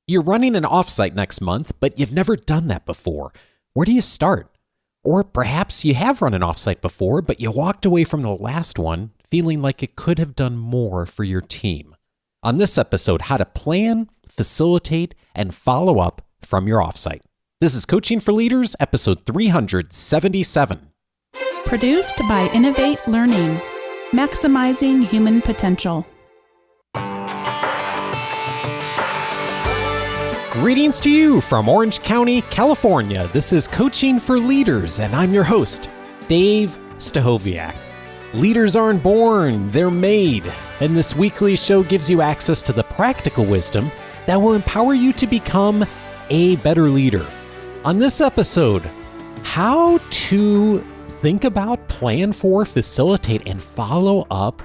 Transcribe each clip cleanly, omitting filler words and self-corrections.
You're running an offsite next month, but you've never done that before. Where do you start? Or perhaps you have run an offsite before, but you walked away from the last one feeling like it could have done more for your team. On this episode, how to plan, facilitate, and follow up from your offsite. This is Coaching for Leaders, episode 377. Produced by Innovate Learning, maximizing human potential. Greetings to you from Orange County, California. This is Coaching for Leaders, and I'm your host, Dave Stachowiak. Leaders aren't born, they're made. And this weekly show gives you access to the practical wisdom that will empower you to become a better leader. On this episode, how to think about, plan for, facilitate, and follow up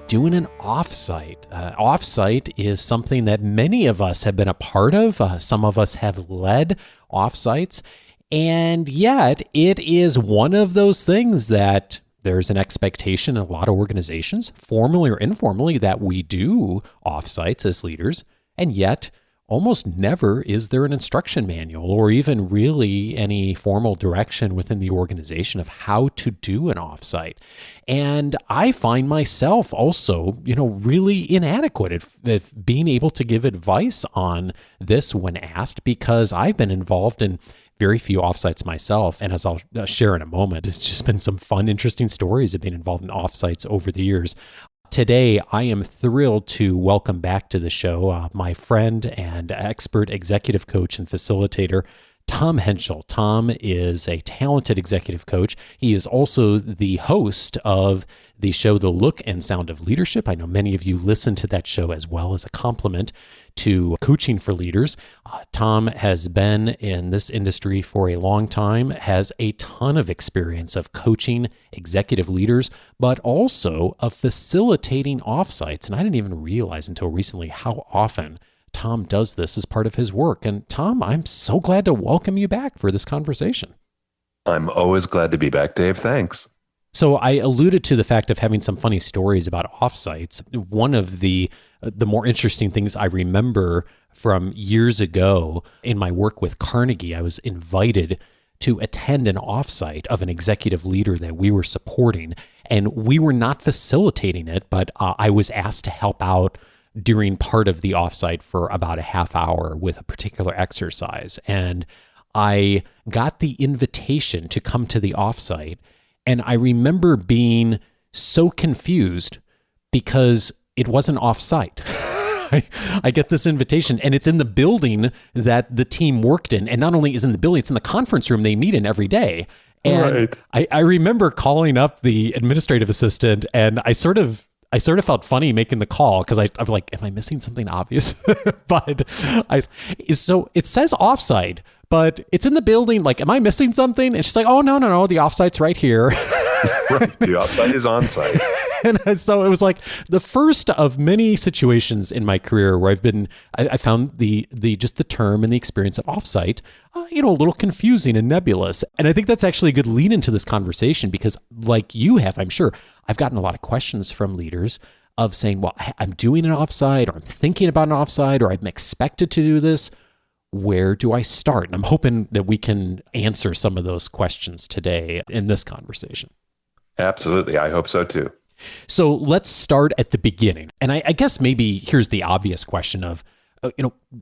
doing an offsite. Offsite is something that many of us have been a part of. Some of us have led offsites, and yet it is one of those things that there's an expectation in a lot of organizations, formally or informally, that we do offsites as leaders, and yet almost never is there an instruction manual or even really any formal direction within the organization of how to do an offsite. And I find myself also, really inadequate at being able to give advice on this when asked, because I've been involved in very few offsites myself. And as I'll share in a moment, it's just been some fun, interesting stories of being involved in offsites over the years. Today, I am thrilled to welcome back to the show my friend and expert executive coach and facilitator, Tom Henschel. Tom is a talented executive coach. He is also the host of the show, The Look and Sound of Leadership. I know many of you listen to that show as well as a compliment to Coaching for Leaders. Tom has been in this industry for a long time, has a ton of experience of coaching executive leaders, but also of facilitating offsites. And I didn't even realize until recently how often Tom does this as part of his work. And Tom, I'm so glad to welcome you back for this conversation. I'm always glad to be back, Dave. Thanks. So I alluded to the fact of having some funny stories about offsites. One of the more interesting things I remember from years ago in my work with Carnegie, I was invited to attend an offsite of an executive leader that we were supporting. And we were not facilitating it, but I was asked to help out during part of the offsite for about a half hour with a particular exercise. And I got the invitation to come to the offsite. And I remember being so confused because it wasn't offsite. I get this invitation and it's in the building that the team worked in. And not only is it in the building, it's in the conference room they meet in every day. And right. I remember calling up the administrative assistant, and I sort of felt funny making the call because I'm like, am I missing something obvious? So it says offsite, but it's in the building. Like, am I missing something? And she's like, oh, no, the offsite's right here. Right, the offsite is on site. And so it was like the first of many situations in my career where I found the term and the experience of offsite, a little confusing and nebulous. And I think that's actually a good lead into this conversation because, like you have, I'm sure, I've gotten a lot of questions from leaders of saying, well, I'm doing an offsite, or I'm thinking about an offsite, or I'm expected to do this. Where do I start? And I'm hoping that we can answer some of those questions today in this conversation. Absolutely. I hope so too. So let's start at the beginning. And I guess maybe here's the obvious question of,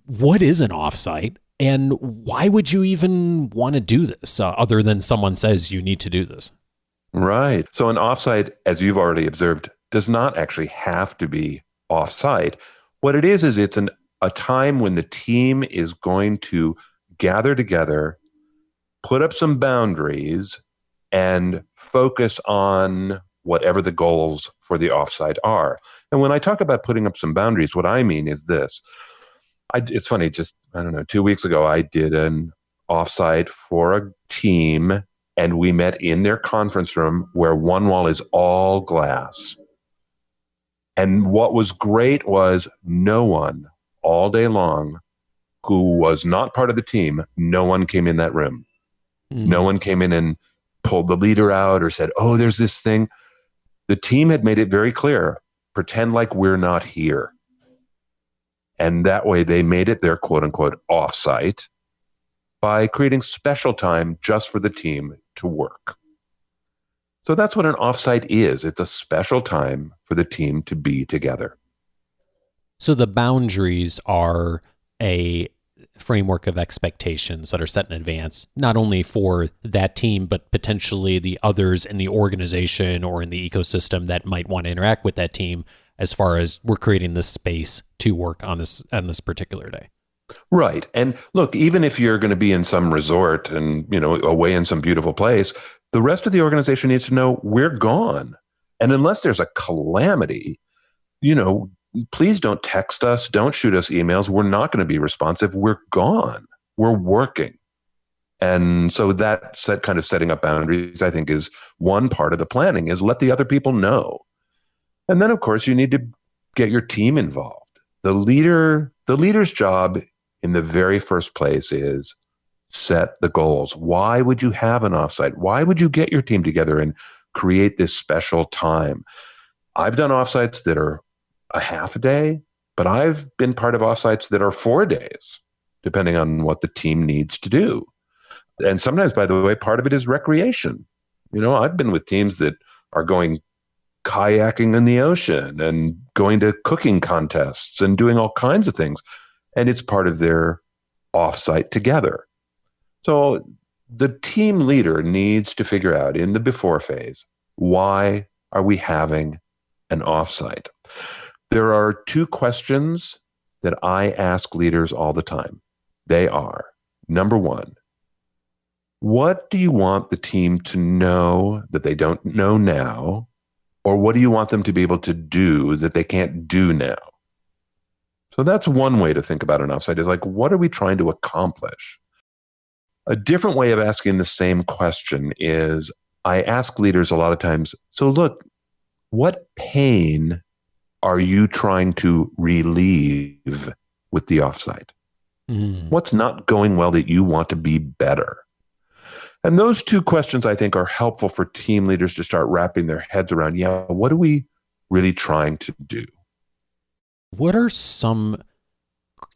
what is an offsite and why would you even want to do this other than someone says you need to do this? Right. So an offsite, as you've already observed, does not actually have to be offsite. What it is it's a time when the team is going to gather together, put up some boundaries, and focus on whatever the goals for the offsite are. And when I talk about putting up some boundaries, what I mean is this. It's funny, 2 weeks ago, I did an offsite for a team, and we met in their conference room where one wall is all glass. And what was great was no one all day long who was not part of the team, no one came in that room. No one came in and pulled the leader out or said, oh, there's this thing. The team had made it very clear, pretend like we're not here. And that way they made it their quote unquote offsite by creating special time just for the team to work. So that's what an offsite is. It's a special time for the team to be together. So the boundaries are a framework of expectations that are set in advance, not only for that team, but potentially the others in the organization or in the ecosystem that might want to interact with that team, as far as we're creating this space to work on this particular day. Right. And look, even if you're going to be in some resort and, away in some beautiful place, the rest of the organization needs to know we're gone. And unless there's a calamity, please don't text us, don't shoot us emails. We're not going to be responsive. We're gone. We're working. And so that setting up boundaries, I think, is one part of the planning, is let the other people know. And then, of course, you need to get your team involved. The leader's job in the very first place is set the goals. Why would you have an offsite? Why would you get your team together and create this special time? I've done offsites that are a half a day, but I've been part of offsites that are 4 days, depending on what the team needs to do. And sometimes, by the way, part of it is recreation. I've been with teams that are going kayaking in the ocean and going to cooking contests and doing all kinds of things. And it's part of their offsite together. So the team leader needs to figure out in the before phase, why are we having an offsite? There are 2 questions that I ask leaders all the time. They are, number 1, what do you want the team to know that they don't know now? Or what do you want them to be able to do that they can't do now? So that's one way to think about an offsite, is like, what are we trying to accomplish? A different way of asking the same question is, I ask leaders a lot of times, so look, what pain are you trying to relieve with the offsite? What's not going well that you want to be better? And those 2 questions, I think, are helpful for team leaders to start wrapping their heads around. Yeah, what are we really trying to do? What are some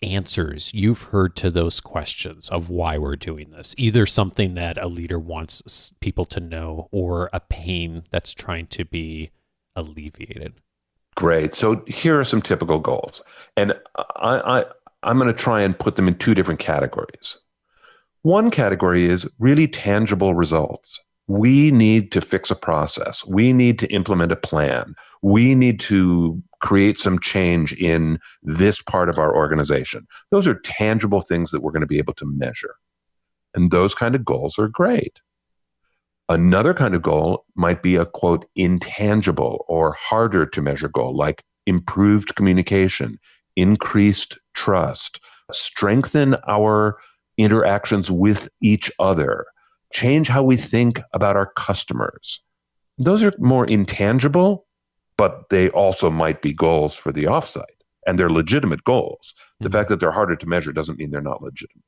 answers you've heard to those questions of why we're doing this? Either something that a leader wants people to know or a pain that's trying to be alleviated. Great. So here are some typical goals. And I'm going to try and put them in 2 different categories. One category is really tangible results. We need to fix a process. We need to implement a plan. We need to create some change in this part of our organization. Those are tangible things that we're going to be able to measure. And those kind of goals are great. Another kind of goal might be a, quote, intangible or harder to measure goal, like improved communication, increased trust, strengthen our interactions with each other, change how we think about our customers. Those are more intangible, but they also might be goals for the offsite, and they're legitimate goals. The fact that they're harder to measure doesn't mean they're not legitimate.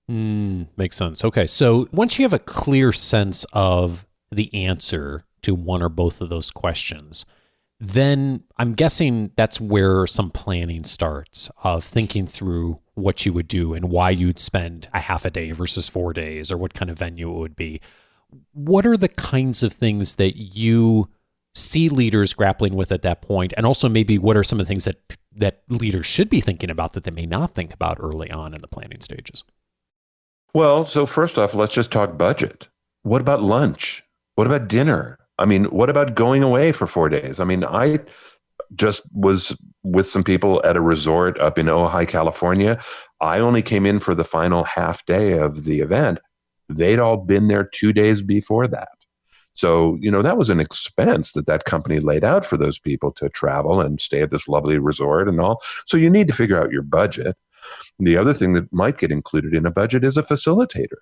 Makes sense. Okay. So once you have a clear sense of the answer to one or both of those questions, then I'm guessing that's where some planning starts, of thinking through what you would do and why you'd spend a half a day versus 4 days, or what kind of venue it would be. What are the kinds of things that you see leaders grappling with at that point? And also maybe what are some of the things that leaders should be thinking about that they may not think about early on in the planning stages? Well, so first off, let's just talk budget. What about lunch? What about dinner? What about going away for 4 days? I just was with some people at a resort up in Ojai, California. I only came in for the final half day of the event. They'd all been there 2 days before that. So, that was an expense that company laid out for those people to travel and stay at this lovely resort and all. So you need to figure out your budget. The other thing that might get included in a budget is a facilitator.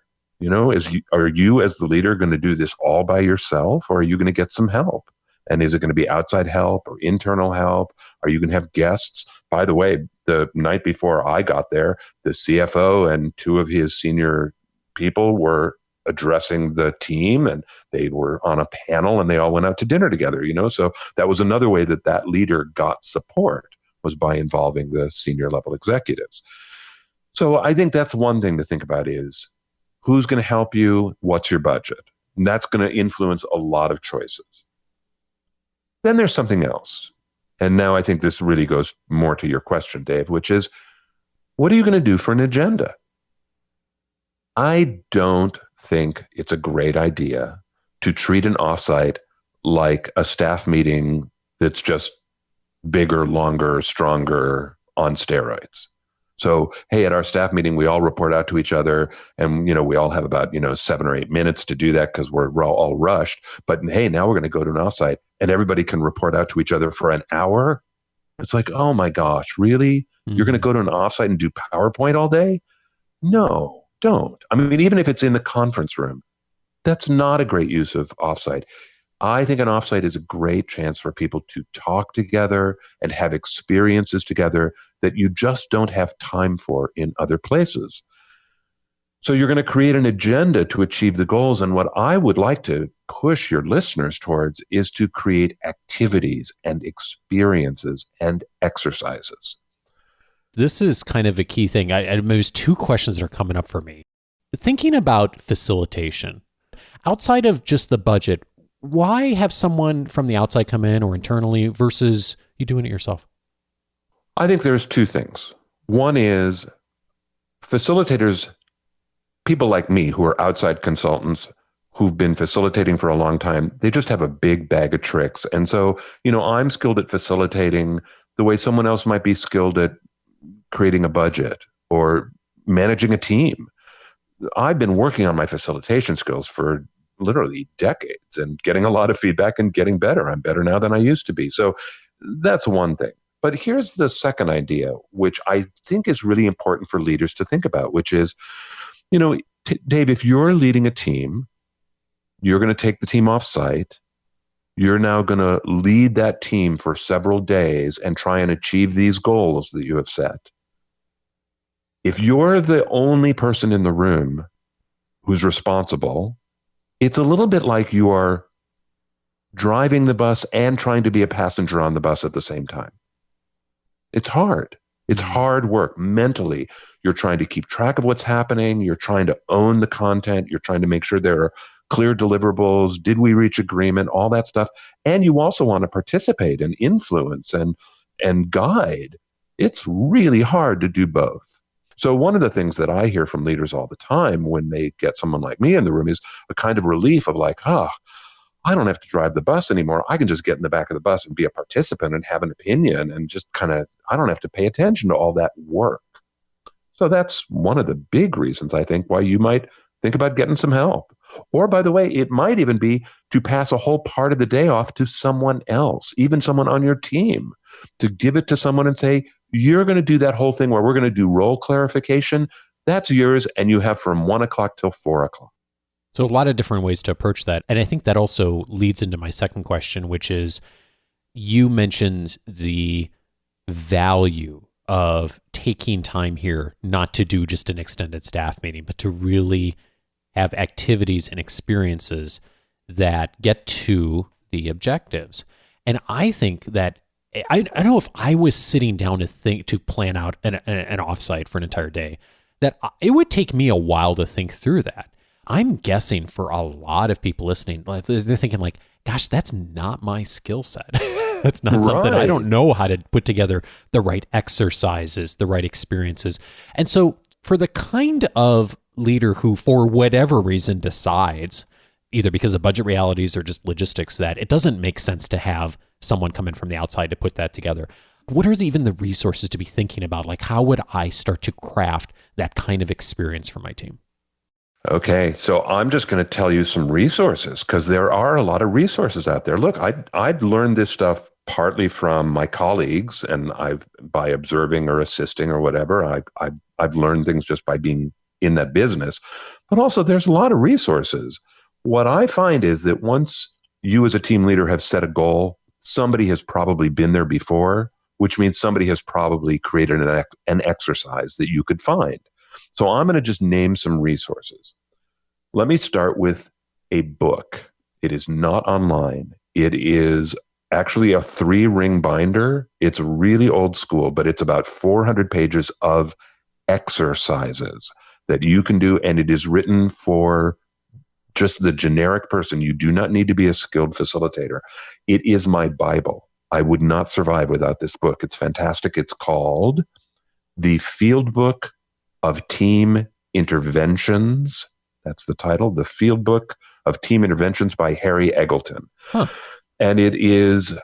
Are you as the leader going to do this all by yourself, or are you going to get some help? And is it going to be outside help or internal help? Are you going to have guests? By the way, the night before I got there, the CFO and 2 of his senior people were addressing the team, and they were on a panel, and they all went out to dinner together, So that was another way that leader got support, was by involving the senior level executives. So I think that's one thing to think about is who's going to help you? What's your budget? And that's going to influence a lot of choices. Then there's something else. And now I think this really goes more to your question, Dave, which is, what are you going to do for an agenda? I don't think it's a great idea to treat an offsite like a staff meeting that's just bigger, longer, stronger on steroids. So, hey, at our staff meeting, we all report out to each other, and we all have about 7 or 8 minutes to do that because we're all rushed. But hey, now we're going to go to an offsite, and everybody can report out to each other for an hour. It's like, oh my gosh, really? Mm-hmm. You're going to go to an offsite and do PowerPoint all day? No, don't. I mean, even if it's in the conference room, that's not a great use of offsite. I think an offsite is a great chance for people to talk together and have experiences together that you just don't have time for in other places. So you're going to create an agenda to achieve the goals. And what I would like to push your listeners towards is to create activities and experiences and exercises. This is kind of a key thing. There's 2 questions that are coming up for me. Thinking about facilitation, outside of just the budget, why have someone from the outside come in or internally versus you doing it yourself? I think there's 2 things. One is facilitators, people like me who are outside consultants who've been facilitating for a long time, they just have a big bag of tricks. And so, I'm skilled at facilitating the way someone else might be skilled at creating a budget or managing a team. I've been working on my facilitation skills for literally decades and getting a lot of feedback and getting better. I'm better now than I used to be. So that's one thing. But here's the second idea, which I think is really important for leaders to think about, which is, Dave, if you're leading a team, you're going to take the team off site. You're now going to lead that team for several days and try and achieve these goals that you have set. If you're the only person in the room who's responsible, it's a little bit like you are driving the bus and trying to be a passenger on the bus at the same time. It's hard. It's hard work mentally. You're trying to keep track of what's happening. You're trying to own the content. You're trying to make sure there are clear deliverables. Did we reach agreement? All that stuff. And you also want to participate and influence and guide. It's really hard to do both. So one of the things that I hear from leaders all the time when they get someone like me in the room is a kind of relief of like, I don't have to drive the bus anymore. I can just get in the back of the bus and be a participant and have an opinion and just I don't have to pay attention to all that work. So that's one of the big reasons I think why you might think about getting some help. Or by the way, it might even be to pass a whole part of the day off to someone else, even someone on your team, to give it to someone and say, you're going to do that whole thing where we're going to do role clarification. That's yours. And you have from 1 o'clock till 4 o'clock. So a lot of different ways to approach that. And I think that also leads into my second question, which is you mentioned the value of taking time here, not to do just an extended staff meeting, but to really have activities and experiences that get to the objectives. And I think that I don't know if I was sitting down to plan out an offsite for an entire day, that it would take me a while to think through that. I'm guessing for a lot of people listening, they're thinking like, gosh, that's not my skill set. That's not something I don't know how to put together the right exercises, the right experiences. And so for the kind of leader who, for whatever reason, decides, either because of budget realities or just logistics, that it doesn't make sense to have someone come in from the outside to put that together, what are even the resources to be thinking about? Like, how would I start to craft that kind of experience for my team? Okay, so I'm just going to tell you some resources because there are a lot of resources out there. Look, I'd learned this stuff partly from my colleagues, and by observing or assisting or whatever, I've learned things just by being in that business. But also, there's a lot of resources. What I find is that once you as a team leader have set a goal, somebody has probably been there before, which means somebody has probably created an exercise that you could find. So I'm going to just name some resources. Let me start with a book. It is not online. It is actually a 3-ring binder. It's really old school, but it's about 400 pages of exercises that you can do. And it is written for just the generic person. You do not need to be a skilled facilitator. It is my Bible. I would not survive without this book. It's fantastic. It's called The Field Book of Team Interventions. That's the title, The Field Book of Team Interventions by Harry Eggleton. Huh. And it is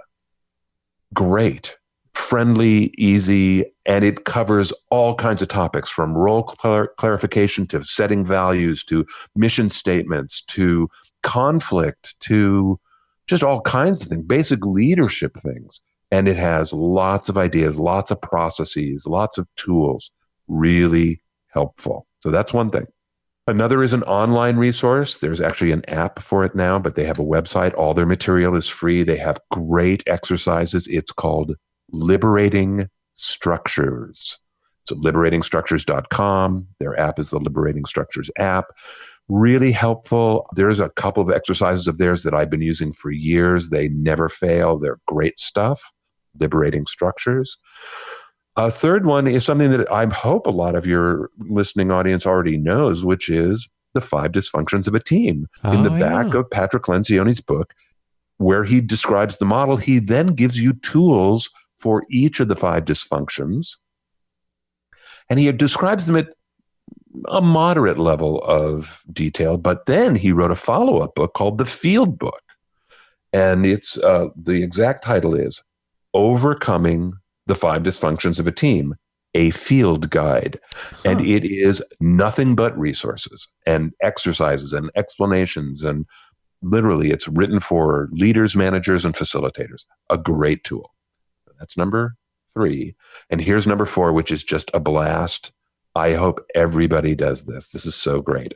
great, friendly, easy, and it covers all kinds of topics from role clarification to setting values to mission statements to conflict to just all kinds of things, basic leadership things. And it has lots of ideas, lots of processes, lots of tools, really helpful. So that's one thing. Another is an online resource. There's actually an app for it now, but they have a website. All their material is free. They have great exercises. It's called Liberating Structures. So liberatingstructures.com. Their app is the Liberating Structures app. Really helpful. There's a couple of exercises of theirs that I've been using for years. They never fail. They're great stuff. Liberating Structures. A third one is something that I hope a lot of your listening audience already knows, which is the 5 dysfunctions of a team. In the back of Patrick Lencioni's book, where he describes the model, he then gives you tools for each of the 5 dysfunctions. And he describes them at a moderate level of detail, but then he wrote a follow-up book called The Field Book. And it's the exact title is Overcoming the 5 Dysfunctions of a Team, a Field Guide. And it is nothing but resources and exercises and explanations. And literally, it's written for leaders, managers, and facilitators. A great tool. That's number 3. And here's number 4, which is just a blast. I hope everybody does this. This is so great.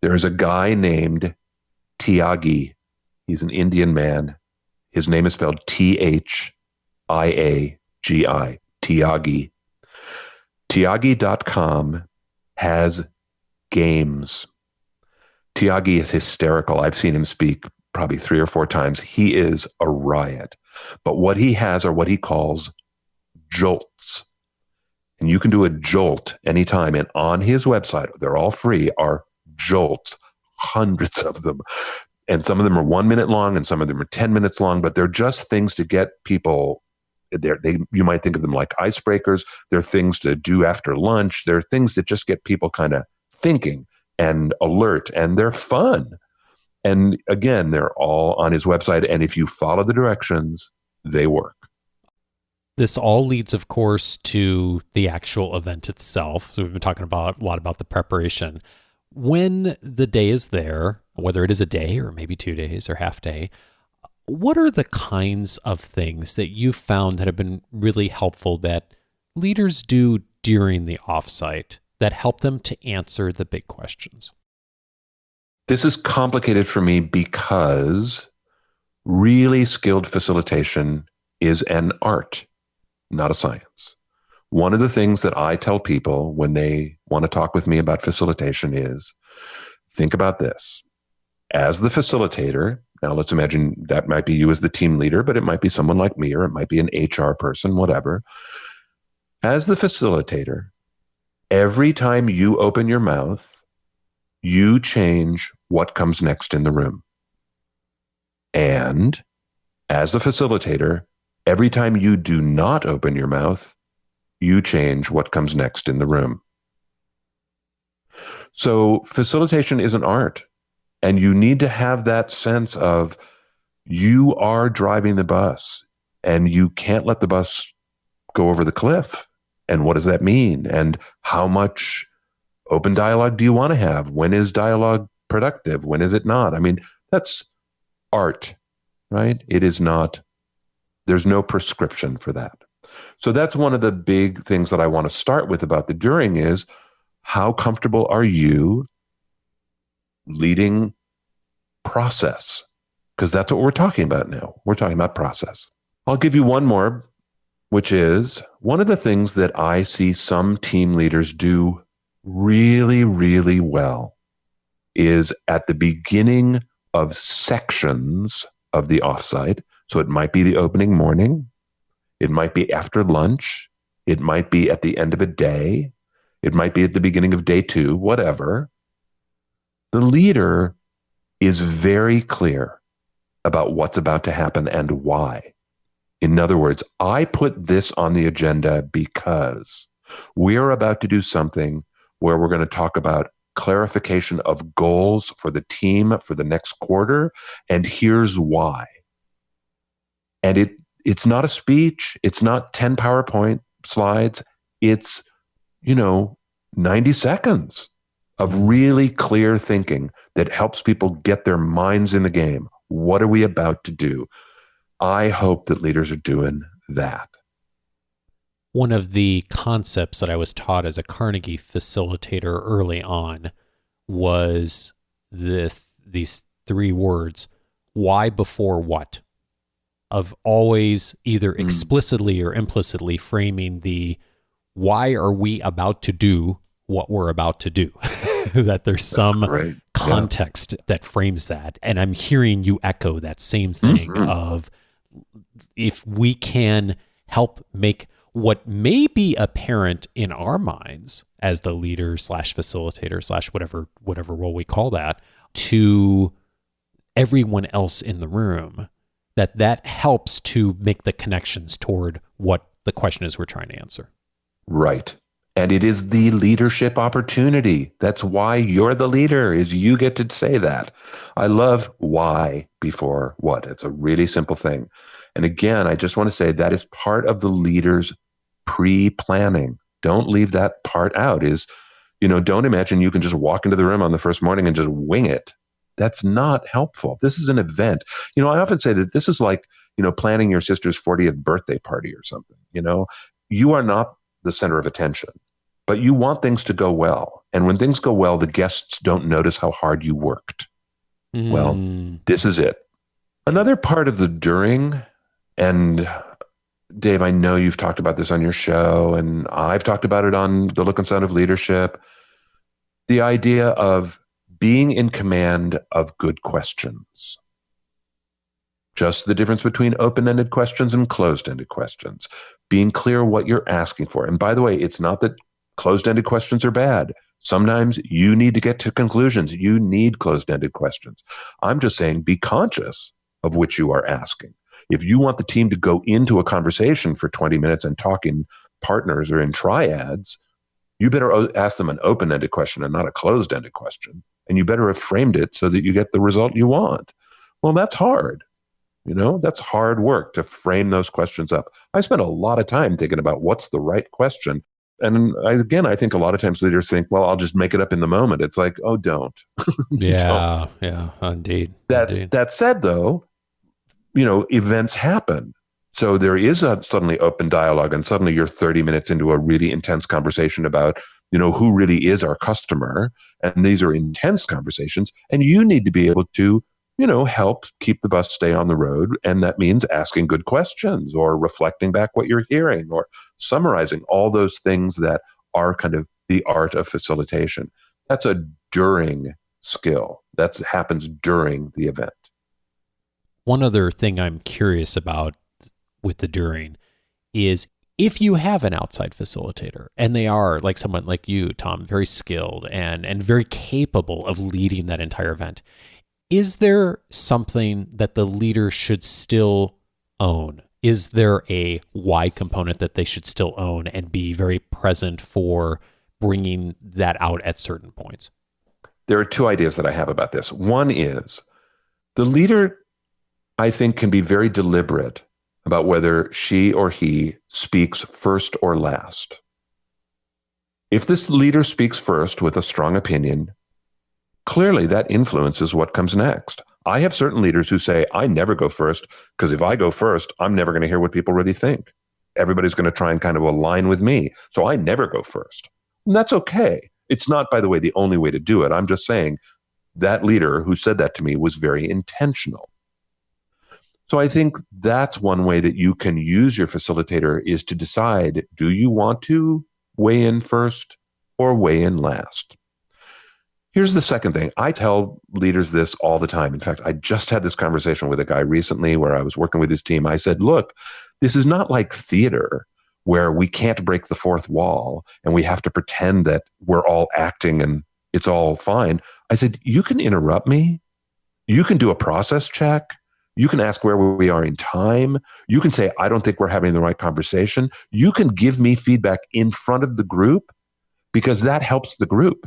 There's a guy named Tyagi. He's an Indian man. His name is spelled Thiagi. Tyagi. Tyagi.com has games. Tyagi is hysterical. I've seen him speak probably 3 or 4 times. He is a riot. But what he has are what he calls jolts. And you can do a jolt anytime. And on his website, they're all free, are jolts, hundreds of them. And some of them are 1 minute long and some of them are 10 minutes long, but they're just things to get people there. You might think of them like icebreakers. They're things to do after lunch. They're things that just get people kind of thinking and alert, and they're fun. And again, they're all on his website. And if you follow the directions, they work. This all leads, of course, to the actual event itself. So we've been talking a lot about the preparation. When the day is there, whether it is a day or maybe 2 days or half day, what are the kinds of things that you've found that have been really helpful that leaders do during the offsite that help them to answer the big questions? This is complicated for me because really skilled facilitation is an art, not a science. One of the things that I tell people when they want to talk with me about facilitation is, think about this. As the facilitator, now let's imagine that might be you as the team leader, but it might be someone like me, or it might be an HR person, whatever. As the facilitator, every time you open your mouth, you change what comes next in the room. And as a facilitator, every time you do not open your mouth, you change what comes next in the room. So facilitation is an art, and you need to have that sense of you are driving the bus and you can't let the bus go over the cliff. And what does that mean? And how much open dialogue do you want to have? When is dialogue productive? When is it not? I mean, that's art, right? It is not, there's no prescription for that. So that's one of the big things that I want to start with about the during is, how comfortable are you leading process? Because that's what we're talking about now. We're talking about process. I'll give you one more, which is one of the things that I see some team leaders do really, really well is at the beginning of sections of the offsite. So it might be the opening morning. It might be after lunch. It might be at the end of a day. It might be at the beginning of day 2, whatever. The leader is very clear about what's about to happen and why. In other words, I put this on the agenda because we're about to do something where we're going to talk about clarification of goals for the team for the next quarter, and here's why. And it's not a speech. It's not 10 PowerPoint slides. It's, 90 seconds of really clear thinking that helps people get their minds in the game. What are we about to do? I hope that leaders are doing that. One of the concepts that I was taught as a Carnegie facilitator early on was these 3 words, why before what? Of always either explicitly or implicitly framing the why are we about to do what we're about to do? That there's some context that frames that. And I'm hearing you echo that same thing of if we can help make what may be apparent in our minds as the leader / facilitator / whatever role we call that to everyone else in the room, that helps to make the connections toward what the question is we're trying to answer. Right. And it is the leadership opportunity. That's why you're the leader, is you get to say that. I love why before what. It's a really simple thing. And again, I just want to say that is part of the leader's pre-planning. Don't leave that part out. Don't imagine you can just walk into the room on the first morning and just wing it. That's not helpful. This is an event. I often say that this is like, planning your sister's 40th birthday party or something. You are not the center of attention, but you want things to go well. And when things go well, the guests don't notice how hard you worked. Well, this is it. Another part of the during, and Dave, I know you've talked about this on your show, and I've talked about it on The Look and Sound of Leadership, the idea of being in command of good questions. Just the difference between open-ended questions and closed-ended questions. Being clear what you're asking for. And by the way, it's not that closed-ended questions are bad. Sometimes you need to get to conclusions. You need closed-ended questions. I'm just saying be conscious of which you are asking. If you want the team to go into a conversation for 20 minutes and talk in partners or in triads, you better ask them an open-ended question and not a closed-ended question. And you better have framed it so that you get the result you want. Well, that's hard. That's hard work to frame those questions up. I spent a lot of time thinking about what's the right question. And I think a lot of times leaders think, well, I'll just make it up in the moment. It's like, oh, don't. Yeah, indeed. That said, though, events happen. So there is a suddenly open dialogue, and suddenly you're 30 minutes into a really intense conversation about, who really is our customer. And these are intense conversations, and you need to be able to help keep the bus stay on the road. And that means asking good questions or reflecting back what you're hearing or summarizing all those things that are kind of the art of facilitation. That's a during skill. That happens during the event. One other thing I'm curious about with the during is if you have an outside facilitator and they are like someone like you, Tom, very skilled and very capable of leading that entire event, is there something that the leader should still own? Is there a why component that they should still own and be very present for bringing that out at certain points? There are 2 ideas that I have about this. One is the leader, I think, can be very deliberate about whether she or he speaks first or last. If this leader speaks first with a strong opinion, clearly that influences what comes next. I have certain leaders who say, I never go first, because if I go first, I'm never going to hear what people really think. Everybody's going to try and kind of align with me. So I never go first. And that's okay. It's not, by the way, the only way to do it. I'm just saying that leader who said that to me was very intentional. So I think that's one way that you can use your facilitator is to decide, do you want to weigh in first or weigh in last? Here's the second thing. I tell leaders this all the time. In fact, I just had this conversation with a guy recently where I was working with his team. I said, look, this is not like theater where we can't break the fourth wall and we have to pretend that we're all acting and it's all fine. I said, you can interrupt me. You can do a process check. You can ask where we are in time. You can say, I don't think we're having the right conversation. You can give me feedback in front of the group because that helps the group.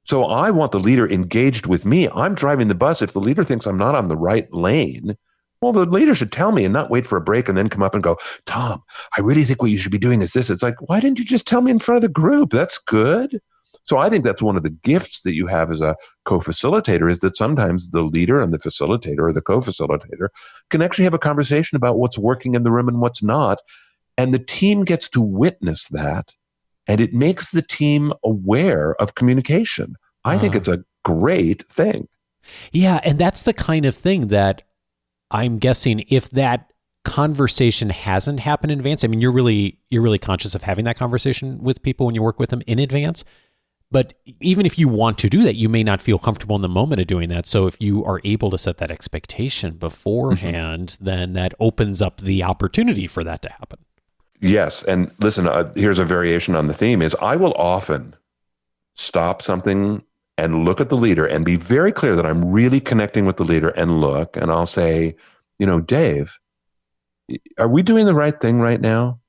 So I want the leader engaged with me. I'm driving the bus. If the leader thinks I'm not on the right lane, well, the leader should tell me and not wait for a break and then come up and go, Tom, I really think what you should be doing is this. It's like, why didn't you just tell me in front of the group? That's good. So I think that's one of the gifts that you have as a co-facilitator is that sometimes the leader and the facilitator or the co-facilitator can actually have a conversation about what's working in the room and what's not. And the team gets to witness that. And it makes the team aware of communication. I think it's a great thing. Yeah, and that's the kind of thing that I'm guessing if that conversation hasn't happened in advance, I mean, you're really conscious of having that conversation with people when you work with them in advance. But even if you want to do that, you may not feel comfortable in the moment of doing that. So if you are able to set that expectation beforehand, then that opens up the opportunity for that to happen. Yes. And listen, here's a variation on the theme is I will often stop something and look at the leader and be very clear that I'm really connecting with the leader and look, and I'll say, Dave, are we doing the right thing right now?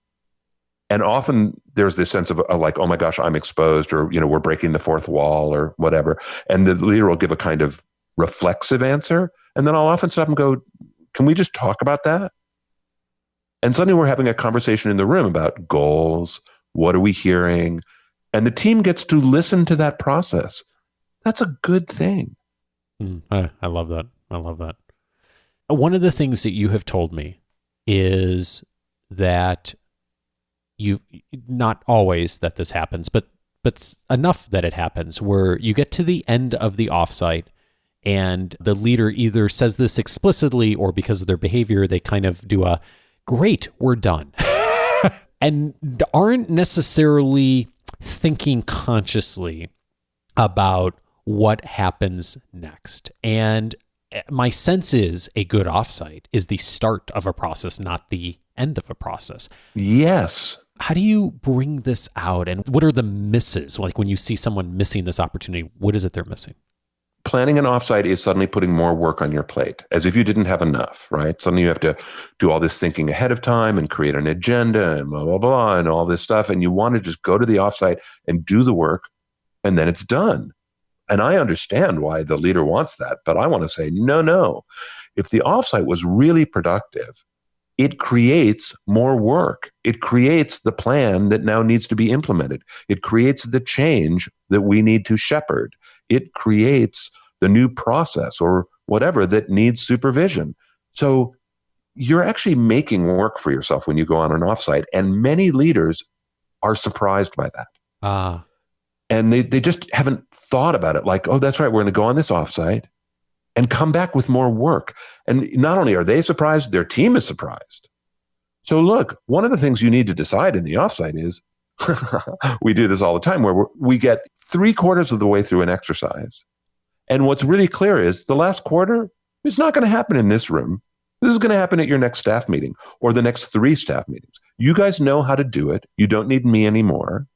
And often there's this sense of like, oh my gosh, I'm exposed, or, we're breaking the fourth wall or whatever. And the leader will give a kind of reflexive answer. And then I'll often stop and go, can we just talk about that? And suddenly we're having a conversation in the room about goals. What are we hearing? And the team gets to listen to that process. That's a good thing. I love that. I love that. One of the things that you have told me is that not always that this happens, but enough that it happens where you get to the end of the offsite and the leader either says this explicitly or because of their behavior, they kind of do a, great, we're done. And aren't necessarily thinking consciously about what happens next. And my sense is a good offsite is the start of a process, not the end of a process. Yes. How do you bring this out? And what are the misses? Like when you see someone missing this opportunity, what is it they're missing? Planning an offsite is suddenly putting more work on your plate, as if you didn't have enough, right? Suddenly you have to do all this thinking ahead of time and create an agenda and blah, blah, blah, and all this stuff. And you want to just go to the offsite and do the work, and then it's done. And I understand why the leader wants that, but I want to say, no. If the offsite was really productive, it creates more work. It creates the plan that now needs to be implemented. It creates the change that we need to shepherd. It creates the new process or whatever that needs supervision. So you're actually making work for yourself when you go on an offsite. And many leaders are surprised by that. And they just haven't thought about it like, oh, that's right, we're going to go on this offsite and come back with more work. And not only are they surprised, their team is surprised. So look, one of the things you need to decide in the offsite is, we do this all the time, where we get 3/4 of the way through an exercise. And what's really clear is the last quarter is not going to happen in this room. This is going to happen at your next staff meeting or the next 3 staff meetings. You guys know how to do it. You don't need me anymore.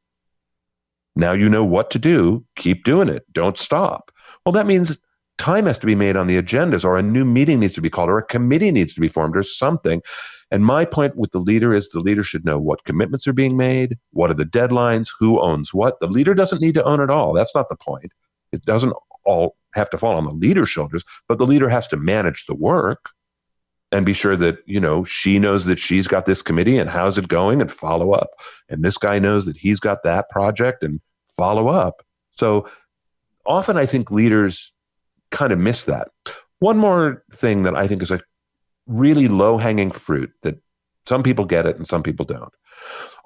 Now you know what to do. Keep doing it. Don't stop. Well, that means time has to be made on the agendas, or a new meeting needs to be called, or a committee needs to be formed, or something. And my point with the leader is the leader should know what commitments are being made, what are the deadlines, who owns what. The leader doesn't need to own it all. That's not the point. It doesn't all have to fall on the leader's shoulders, but the leader has to manage the work and be sure that, she knows that she's got this committee and how's it going and follow up. And this guy knows that he's got that project and follow up. So often I think leaders kind of miss that. One more thing that I think is a really low-hanging fruit that some people get it and some people don't.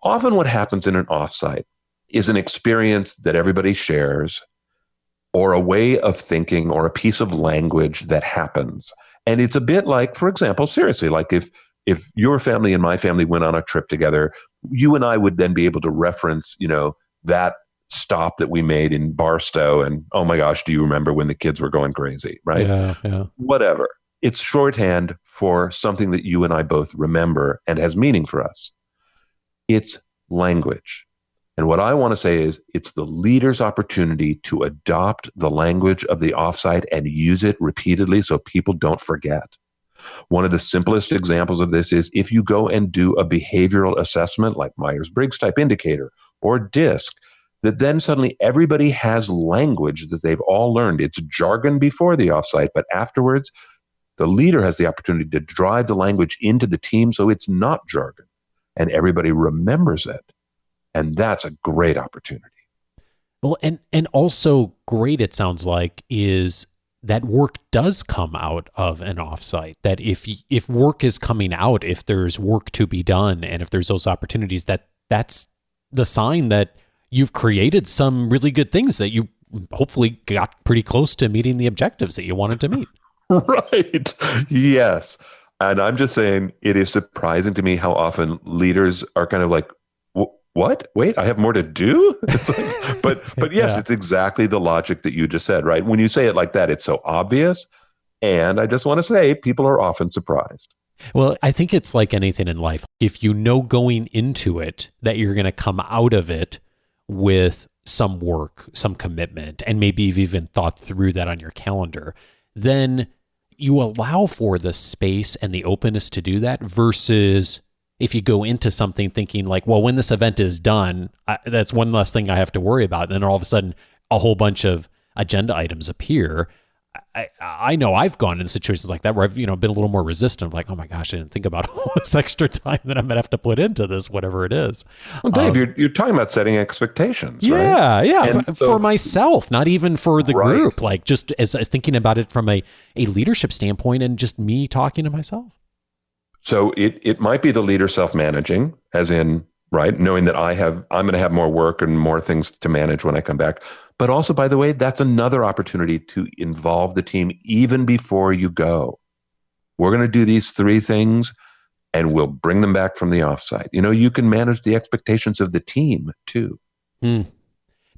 Often what happens in an offsite is an experience that everybody shares, or a way of thinking or a piece of language that happens. And it's a bit like, for example, seriously, like if your family and my family went on a trip together, you and I would then be able to reference, that stop that we made in Barstow, and oh my gosh, do you remember when the kids were going crazy, right? Yeah. Whatever. It's shorthand for something that you and I both remember and has meaning for us. It's language. And what I want to say is it's the leader's opportunity to adopt the language of the offsite and use it repeatedly so people don't forget. One of the simplest examples of this is if you go and do a behavioral assessment like Myers-Briggs type indicator or DISC, that then suddenly everybody has language that they've all learned. It's jargon before the offsite, but afterwards, the leader has the opportunity to drive the language into the team so it's not jargon and everybody remembers it. And that's a great opportunity. Well, and also great, it sounds like, is that work does come out of an offsite. That if work is coming out, if there's work to be done, and if there's those opportunities, that's the sign that you've created some really good things, that you hopefully got pretty close to meeting the objectives that you wanted to meet. Right. Yes. And I'm just saying it is surprising to me how often leaders are kind of like, what? Wait, I have more to do? It's like, but yes, It's exactly the logic that you just said, right? When you say it like that, it's so obvious. And I just want to say people are often surprised. Well, I think it's like anything in life. If you know going into it that you're going to come out of it with some work, some commitment, and maybe you've even thought through that on your calendar, then you allow for the space and the openness to do that versus if you go into something thinking like, well, when this event is done, that's one less thing I have to worry about. And then all of a sudden, a whole bunch of agenda items appear. I know I've gone into situations like that where I've been a little more resistant of like, oh my gosh, I didn't think about all this extra time that I'm going to have to put into this, whatever it is. Well, Dave, you're talking about setting expectations, right? Yeah, so, for myself, not even for the right. group, like just as thinking about it from a leadership standpoint and just me talking to myself. So it might be the leader self-managing, as in, right, knowing that I'm going to have more work and more things to manage when I come back. But also, by the way, that's another opportunity to involve the team even before you go. We're going to do these 3 things and we'll bring them back from the offsite. You can manage the expectations of the team too.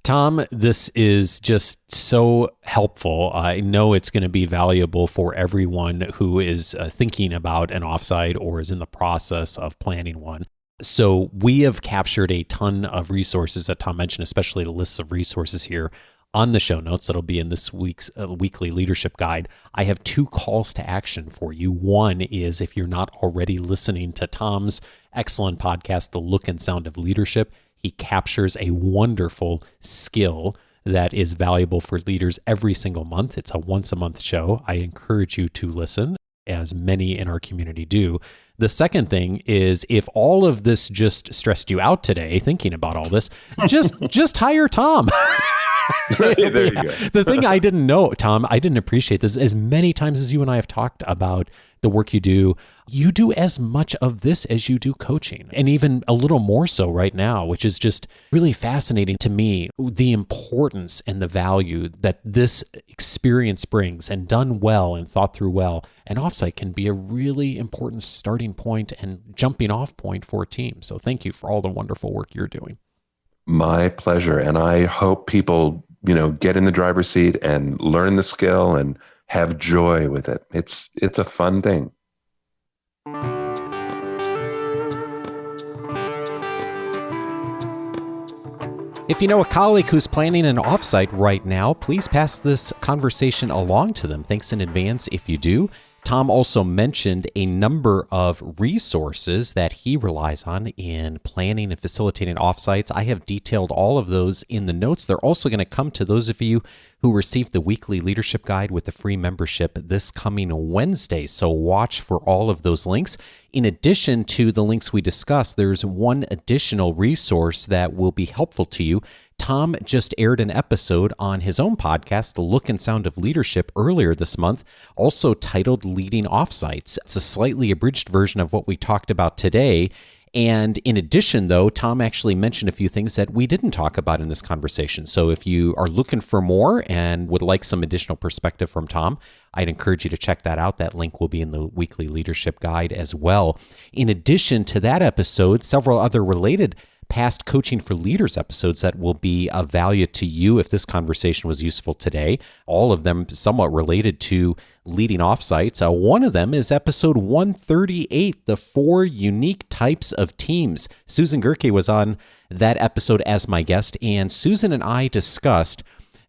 Tom, this is just so helpful. I know it's going to be valuable for everyone who is thinking about an offsite or is in the process of planning one. So we have captured a ton of resources that Tom mentioned, especially the lists of resources here on the show notes that'll be in this week's weekly leadership guide. I have 2 calls to action for you. One is if you're not already listening to Tom's excellent podcast, The Look and Sound of Leadership, he captures a wonderful skill that is valuable for leaders every single month. It's a once-a-month show. I encourage you to listen, as many in our community do. The second thing is if all of this just stressed you out today, thinking about all this, just hire Tom. Right, there you go. The thing I didn't know, Tom, I didn't appreciate this as many times as you and I have talked about the work you do as much of this as you do coaching, and even a little more so right now, which is just really fascinating to me, the importance and the value that this experience brings, and done well and thought through well. An offsite can be a really important starting point and jumping off point for a team. So thank you for all the wonderful work you're doing. My pleasure. And I hope people, get in the driver's seat and learn the skill and have joy with it. It's a fun thing. If you know a colleague who's planning an offsite right now, please pass this conversation along to them. Thanks in advance if you do. Tom also mentioned a number of resources that he relies on in planning and facilitating offsites. I have detailed all of those in the notes. They're also going to come to those of you who received the weekly leadership guide with the free membership this coming Wednesday. So watch for all of those links. In addition to the links we discussed, there's one additional resource that will be helpful to you. Tom just aired an episode on his own podcast, The Look and Sound of Leadership, earlier this month, also titled Leading Offsites. It's a slightly abridged version of what we talked about today. And in addition, though, Tom actually mentioned a few things that we didn't talk about in this conversation. So if you are looking for more and would like some additional perspective from Tom, I'd encourage you to check that out. That link will be in the weekly leadership guide as well. In addition to that episode, several other related past Coaching for Leaders episodes that will be of value to you if this conversation was useful today. All of them somewhat related to leading offsites. One of them is episode 138, the 4 unique types of teams. Susan Gerke was on that episode as my guest, and Susan and I discussed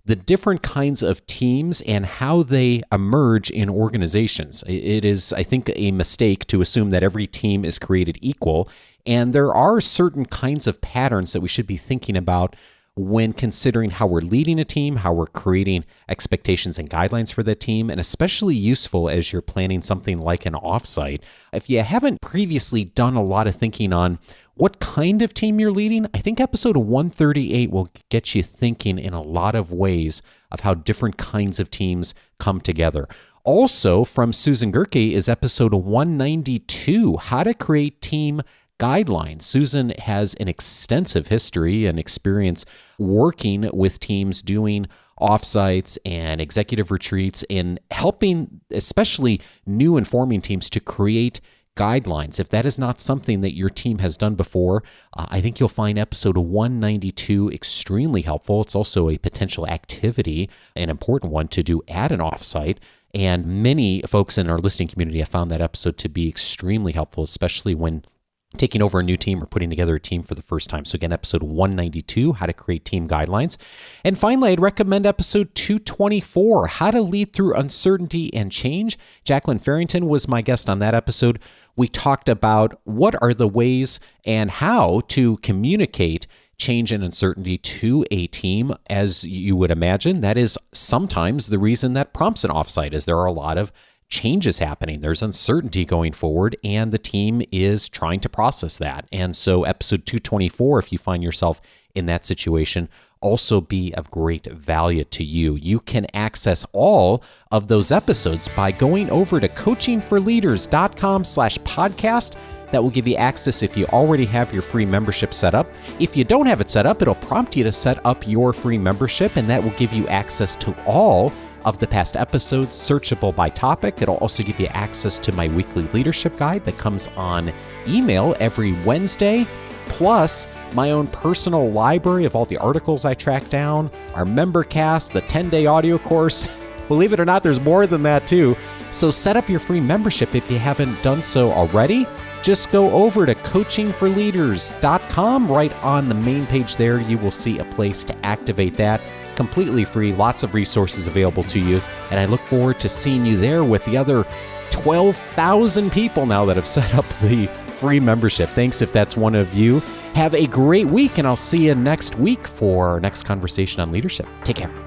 the different kinds of teams and how they emerge in organizations. It is, I think, a mistake to assume that every team is created equal, and there are certain kinds of patterns that we should be thinking about when considering how we're leading a team, how we're creating expectations and guidelines for that team, and especially useful as you're planning something like an offsite. If you haven't previously done a lot of thinking on what kind of team you're leading, I think episode 138 will get you thinking in a lot of ways of how different kinds of teams come together. Also, from Susan Gerke is episode 192, How to Create Team Guidelines. Susan has an extensive history and experience working with teams doing offsites and executive retreats and helping especially new and forming teams to create guidelines. If that is not something that your team has done before, I think you'll find episode 192 extremely helpful. It's also a potential activity, an important one to do at an offsite. And many folks in our listening community have found that episode to be extremely helpful, especially when taking over a new team or putting together a team for the first time. So again, episode 192, How to Create Team Guidelines. And finally, I'd recommend episode 224, How to Lead Through Uncertainty and Change. Jacqueline Farrington was my guest on that episode. We talked about what are the ways and how to communicate change and uncertainty to a team. As you would imagine, that is sometimes the reason that prompts an offsite, is there are a lot of changes happening. There's uncertainty going forward, and the team is trying to process that. And so episode 224, if you find yourself in that situation, also be of great value to you. You can access all of those episodes by going over to coachingforleaders.com/podcast. That will give you access if you already have your free membership set up. If you don't have it set up, it'll prompt you to set up your free membership, and that will give you access to all of the past episodes, searchable by topic. It'll also give you access to my weekly leadership guide that comes on email every Wednesday, plus my own personal library of all the articles I track down, our member cast, the 10-day audio course. Believe it or not, there's more than that too. So set up your free membership if you haven't done so already. Just go over to coachingforleaders.com. Right on the main page there, you will see a place to activate that. Completely free, lots of resources available to you, and I look forward to seeing you there with the other 12,000 people now that have set up the free membership. Thanks if that's one of you. Have a great week, and I'll see you next week for our next conversation on leadership. Take care.